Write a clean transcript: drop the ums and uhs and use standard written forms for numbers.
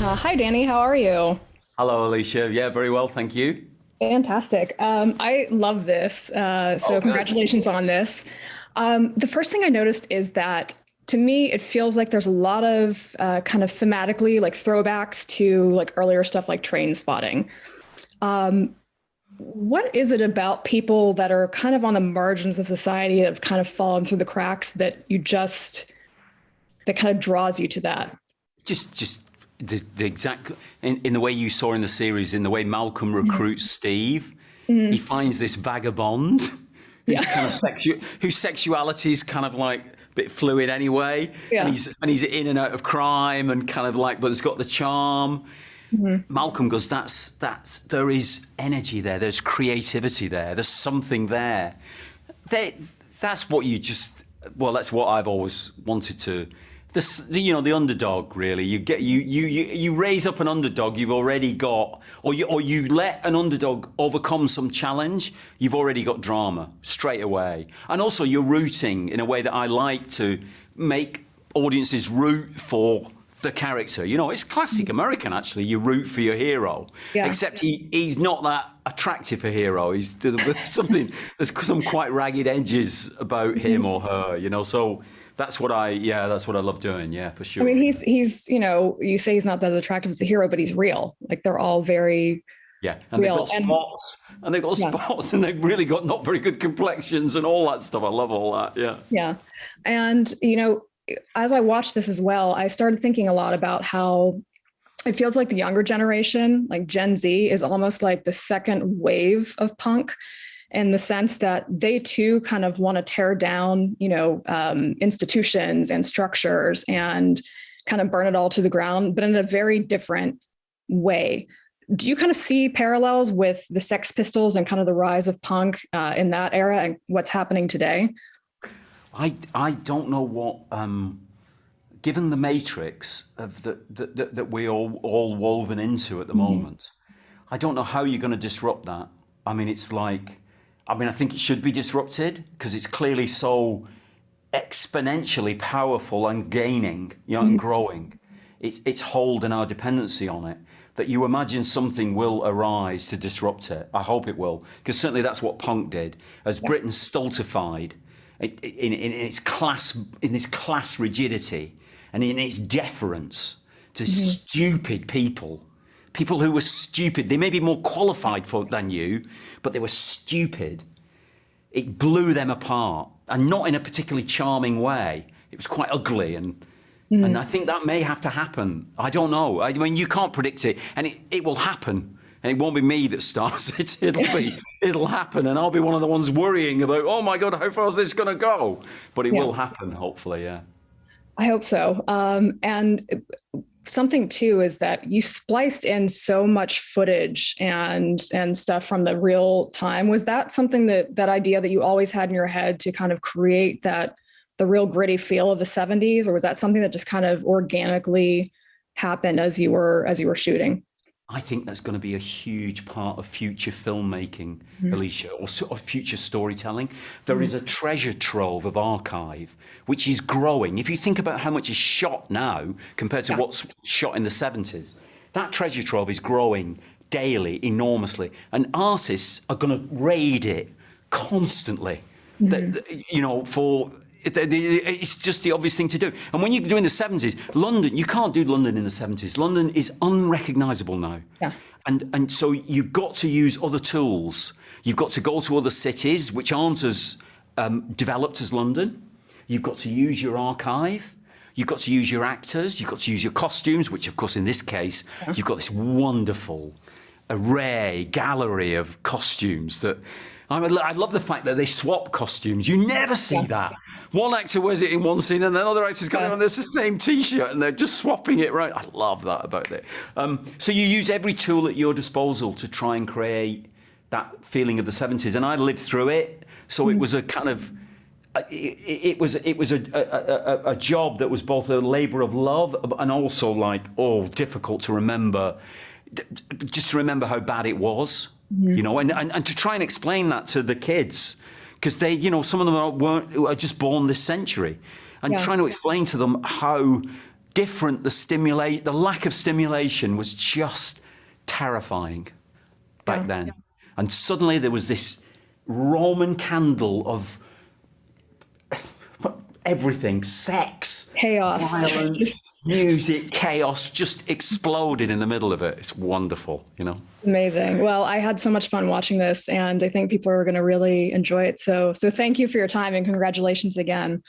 Hi, Danny. How are you? Hello, Alicia. Yeah, very well, thank you. Fantastic. I love this. Oh, So, good. congratulations on this. The first thing I noticed is that to me, it feels like there's a lot of kind of thematically like throwbacks to like earlier stuff like Train Spotting. What is it about people that are kind of on the margins of society that have kind of fallen through the cracks that kind of draws you to that? Just the exact in the way you saw in the series, in the way Malcolm Mhm. recruits Steve, he Mhm. finds this vagabond who's kind of Yeah. whose sexuality is kind of like a bit fluid anyway, and Yeah. he's in and out of crime and kind of like, but it's got the charm. Mhm. Malcolm goes, that's there is energy there, there's creativity there, there's something there. They, that's what you just well, that's what I've always wanted to. This, the underdog. Really, you raise up an underdog. You've already got, or you let an underdog overcome some challenge. You've already got drama straight away, and also you're rooting in a way that I like to make audiences root for the character. It's classic American actually. You root for your hero, Yeah. except he's not that attractive a hero. There's something. There's some quite ragged edges about him or her. So that's what I love doing. Yeah, for I mean, sure. you say he's not that attractive as a hero, but he's real. Like they're all very Yeah, and they've real. got And spots, and they've got yeah, spots, and they've really got not very good complexions and all that stuff. I love all that. Yeah. yeah. And as I watched this as well, I started thinking a lot about how it feels like the younger generation, like Gen Z, is almost like the second wave of punk in the sense that they too kind of want to tear down, institutions and structures and kind of burn it all to the ground, but in a very different way. Do you kind of see parallels with the Sex Pistols and kind of the rise of punk in that era and what's happening today? I don't know what given the matrix of that we're all woven into at the Mhm. moment. I don't know how you're going to disrupt that. I mean, I think it should be disrupted because it's clearly so exponentially powerful and gaining, and Mhm. growing. It's hold and our dependency on it. That you imagine something will arise to disrupt it. I hope it will, because certainly that's what punk did. As Yeah. Britain stultified in its class rigidity and in its deference to Mhm. stupid people who were stupid. They may be more qualified than you, but they were stupid. It blew them apart, and not in a particularly charming way. It was quite ugly, and I Mhm. think that may have to happen. I don't know. I mean, you can't predict it, and it will happen. And it won't be me that starts it. It'll happen, and I'll be one of the ones worrying about. Oh my God, how far is this going to go? But it Yeah. will happen, hopefully. Yeah. I hope so. And something too is that you spliced in so much footage and stuff from the real time. Was that something that idea that you always had in your head to kind of create that the real gritty feel of the 70s, or was that something that just kind of organically happened as you were shooting? I think that's going to be a huge part of future filmmaking, Mhm. Alicia, or sort of future storytelling. There Mhm. is a treasure trove of archive which is growing. If you think about how much is shot now compared to Yeah. what's shot in the 70s, that treasure trove is growing daily enormously. And artists are going to raid it constantly. Mhm. For it's just the obvious thing to do. And when you're doing the 70s, London, you can't do London in the 70s. London is unrecognisable now. Yeah. And so you've got to use other tools. You've got to go to other cities which aren't as developed as London. You've got to use your archive. You've got to use your actors. You've got to use your costumes, which, of course, in this case, Yeah. you've got this wonderful array, gallery of costumes that. I love the fact that they swap costumes. You never see Yeah. that. One actor wears it in one scene, and then other actors got it Yeah. on. There's the same T-shirt, and they're just swapping it right. I love that about it. So you use every tool at your disposal to try and create that feeling of the 70s. And I lived through it, so it Mhm. was a kind of it was a job that was both a labour of love and also like difficult to remember, just to remember how bad it was, Mhm. and to try and explain that to the kids because some of them weren't are just born this century, and Yeah. trying to explain to them how different the lack of stimulation was just terrifying back then. And suddenly there was this Roman candle of everything, sex, Chaos. violence, music, chaos, just exploded in the middle of it. It's wonderful, you know. Amazing. Well, I had so much fun watching this, and I think people are going to really enjoy it. So thank you for your time, and congratulations again.